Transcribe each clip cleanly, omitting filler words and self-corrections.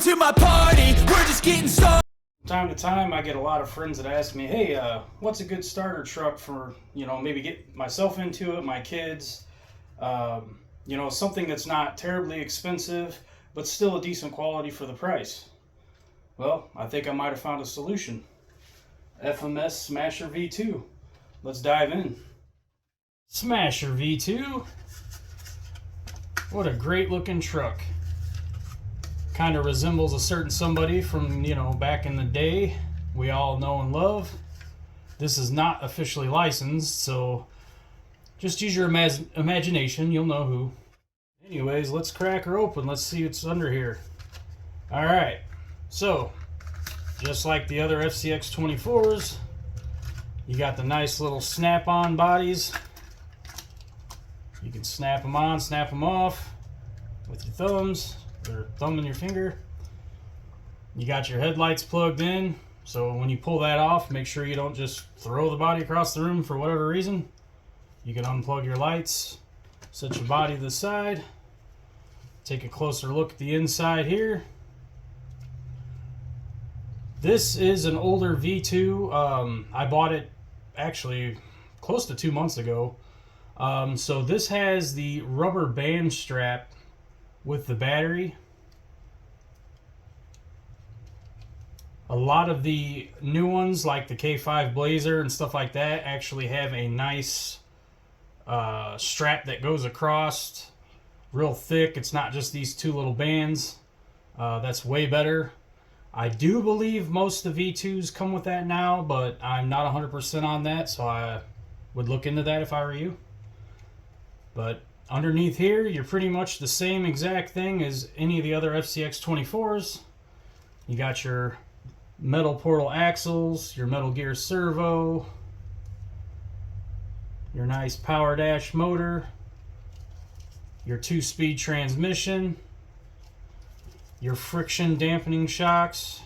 to my party, we're just getting started. Time to time, I get a lot of friends that ask me, hey, what's a good starter truck for, maybe get myself into it, my kids, something that's not terribly expensive, but still a decent quality for the price. Well, I think I might have found a solution. FMS Smasher V2. Let's dive in. Smasher V2. What a great looking truck. Kind of resembles a certain somebody from, back in the day we all know and love. This is not officially licensed, so just use your imagination, you'll know who. Anyways, let's crack her open. Let's see what's under here. Alright, so just like the other FCX24s, you got the nice little snap-on bodies. You can snap them on, snap them off with your thumbs. Or thumb and your finger. You got your headlights plugged in, so when you pull that off, make sure you don't just throw the body across the room for whatever reason. You can unplug your lights, set your body to the side, take a closer look at the inside here. This is an older V2. I bought it actually close to 2 months ago. So this has the rubber band strap with the battery. A lot of the new ones, like the K5 Blazer and stuff like that, actually have a nice strap that goes across, real thick. It's not just these two little bands. That's way better. I do believe most of the V2s come with that now, but I'm not 100% on that, so I would look into that if I were you. But underneath here, you're pretty much the same exact thing as any of the other FCX24s. You got your metal portal axles, your metal gear servo, your nice power dash motor, your 2-speed transmission, your friction dampening shocks.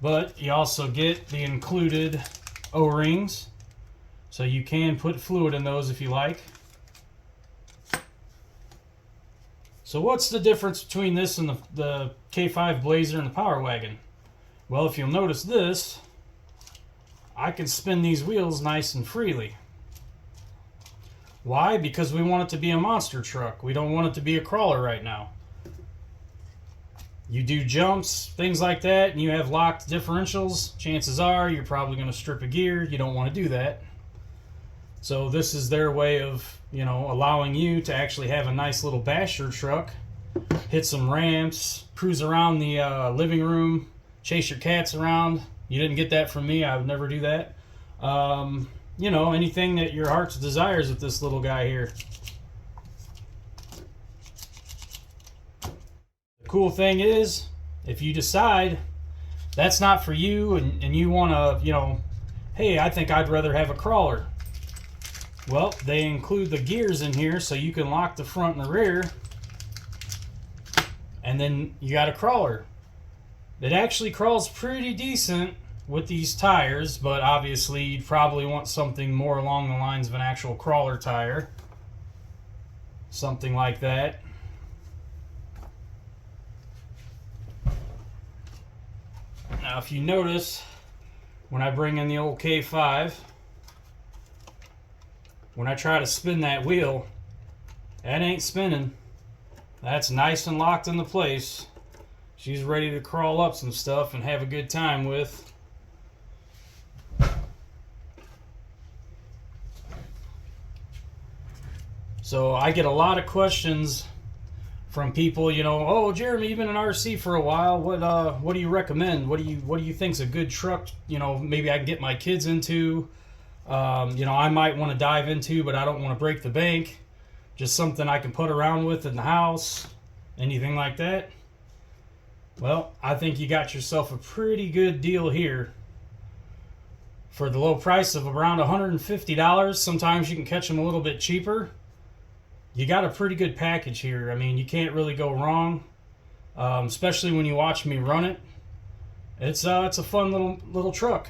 But you also get the included O-rings. So you can put fluid in those if you like. So what's the difference between this and the K5 Blazer and the Power Wagon? Well, if you'll notice this, I can spin these wheels nice and freely. Why? Because we want it to be a monster truck. We don't want it to be a crawler right now. You do jumps, things like that, and you have locked differentials, chances are you're probably going to strip a gear. You don't want to do that. So this is their way of, allowing you to actually have a nice little basher truck, hit some ramps, cruise around the living room, chase your cats around. You didn't get that from me. I would never do that. Anything that your heart's desires with this little guy here. The cool thing is, if you decide that's not for you and you want to, hey, I think I'd rather have a crawler. Well, they include the gears in here so you can lock the front and the rear, and then you got a crawler. It actually crawls pretty decent with these tires, but obviously you'd probably want something more along the lines of an actual crawler tire. Something like that. Now if you notice, when I bring in the old K5, when I try to spin that wheel, that ain't spinning. That's nice and locked into place. She's ready to crawl up some stuff and have a good time with. So I get a lot of questions from people, oh, Jeremy, you've been in RC for a while. What do you recommend? What do you think's a good truck? Maybe I can get my kids into. I might want to dive into, but I don't want to break the bank. Just something I can put around with in the house, anything like that. Well, I think you got yourself a pretty good deal here. For the low price of around $150, sometimes you can catch them a little bit cheaper. You got a pretty good package here. I mean, you can't really go wrong, especially when you watch me run it. It's a fun little truck.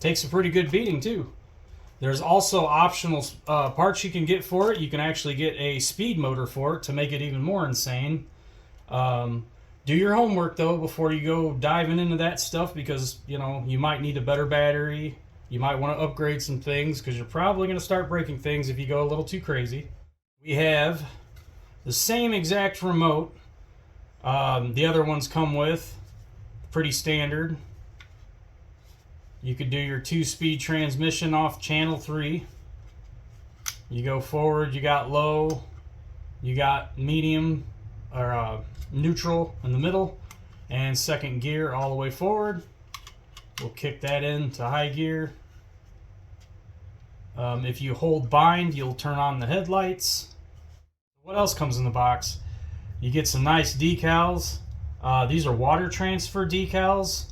Takes a pretty good beating too. There's also optional parts you can get for it. You can actually get a speed motor for it to make it even more insane. Do your homework though before you go diving into that stuff, because you know you might need a better battery. You might want to upgrade some things because you're probably going to start breaking things if you go a little too crazy. We have the same exact remote the other ones come with. Pretty standard. You could do your 2-speed transmission off channel 3. You go forward, you got low, you got medium or neutral in the middle, and second gear all the way forward. We'll kick that into high gear. If you hold bind, you'll turn on the headlights. What else comes in the box? You get some nice decals. These are water transfer decals.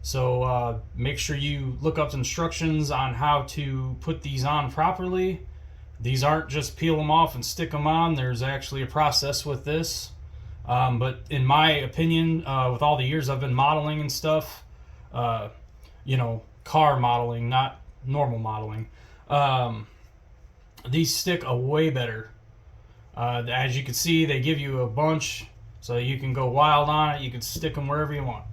So make sure you look up instructions on how to put these on properly. These aren't just peel them off and stick them on. There's actually a process with this. But in my opinion, with all the years I've been modeling and stuff, you know, car modeling, not normal modeling, these stick a way better. As you can see, they give you a bunch, so you can go wild on it. You can stick them wherever you want.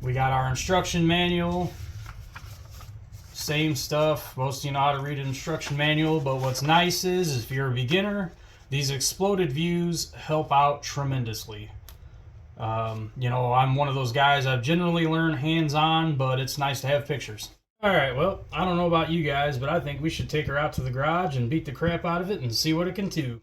We got our instruction manual. Same stuff. Most of you know how to read an instruction manual, but what's nice is if you're a beginner, these exploded views help out tremendously. You know, I'm one of those guys, I've generally learned hands-on, but it's nice to have pictures. Alright, well, I don't know about you guys, but I think we should take her out to the garage and beat the crap out of it and see what it can do.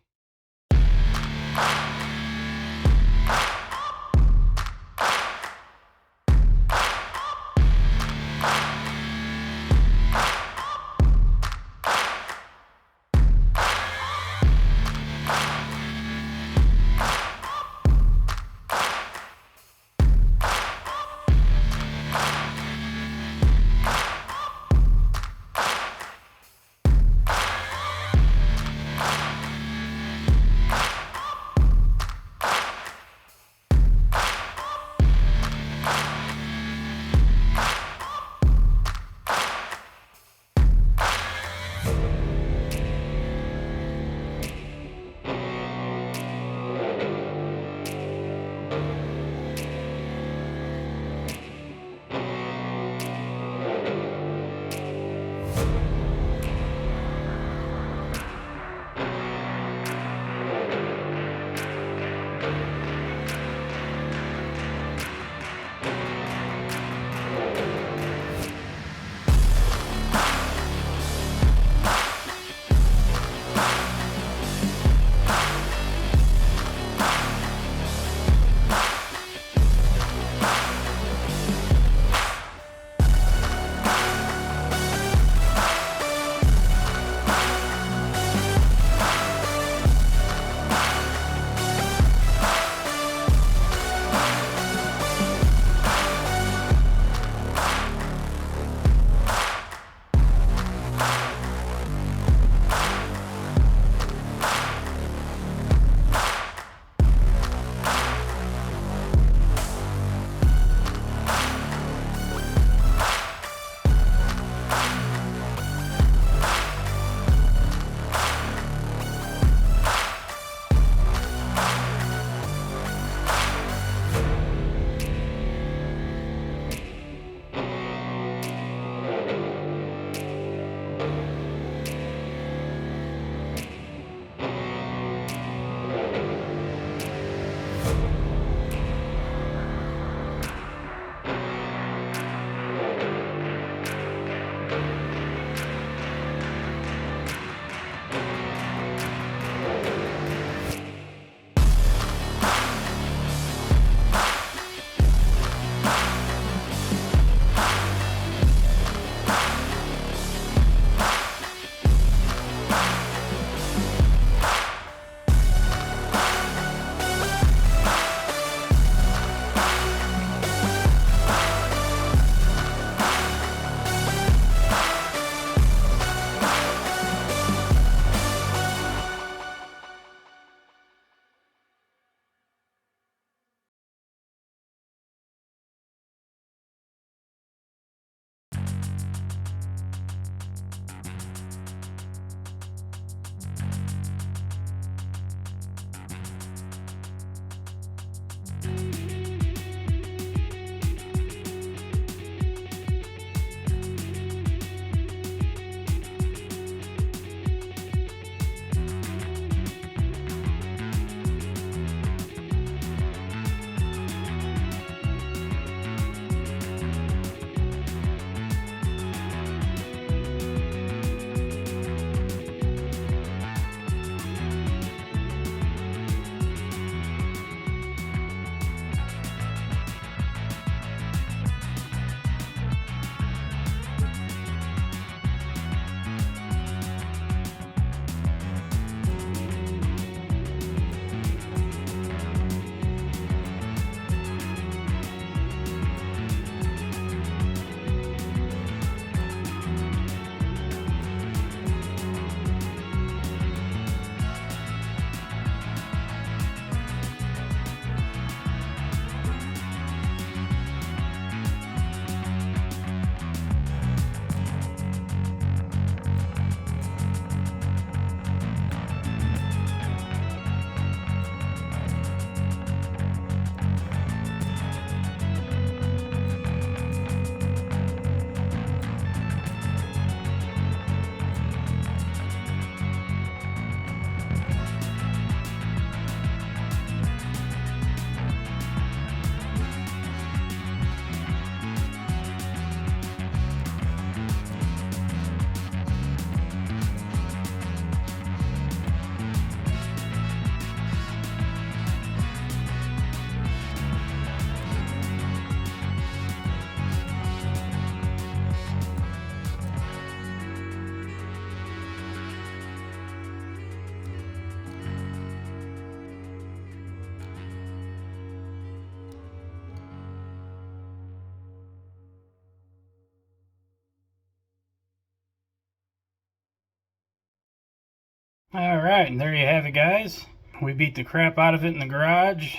Alright, and there you have it, guys. We beat the crap out of it in the garage.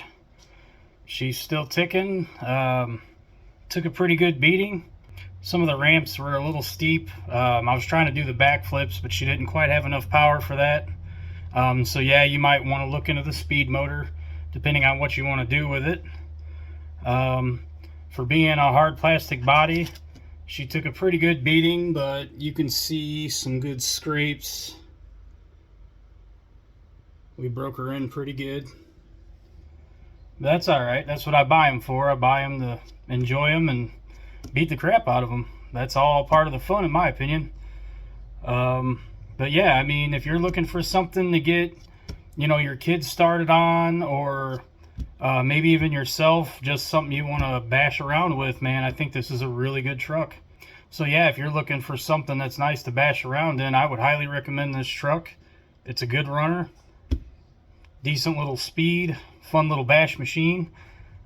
She's still ticking. Took a pretty good beating. Some of the ramps were a little steep. I was trying to do the backflips, but she didn't quite have enough power for that. So yeah, you might want to look into the speed motor, depending on what you want to do with it. For being a hard plastic body, she took a pretty good beating, but you can see some good scrapes. We broke her in pretty good. But that's alright. That's what I buy them for. I buy them to enjoy them and beat the crap out of them. That's all part of the fun, in my opinion. But yeah, I mean, if you're looking for something to get, you know, your kids started on, or maybe even yourself, just something you want to bash around with, man, I think this is a really good truck. So yeah, if you're looking for something that's nice to bash around in, I would highly recommend this truck. It's a good runner, decent little speed, fun little bash machine.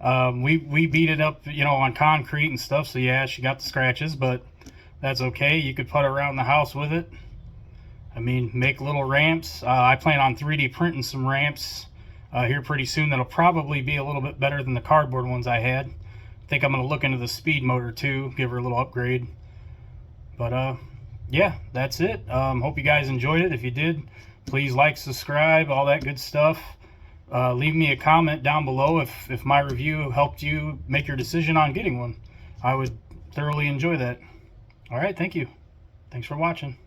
We beat it up, you know, on concrete and stuff, so yeah, she got the scratches, but that's okay. You could put around the house with it. I mean, make little ramps. I plan on 3D printing some ramps here pretty soon. That'll probably be a little bit better than the cardboard ones I had. I think I'm going to look into the speed motor too, give her a little upgrade. But yeah, that's it. Hope you guys enjoyed it. If you did, please like, subscribe, all that good stuff. Leave me a comment down below if my review helped you make your decision on getting one. I would thoroughly enjoy that. All right, thank you. Thanks for watching.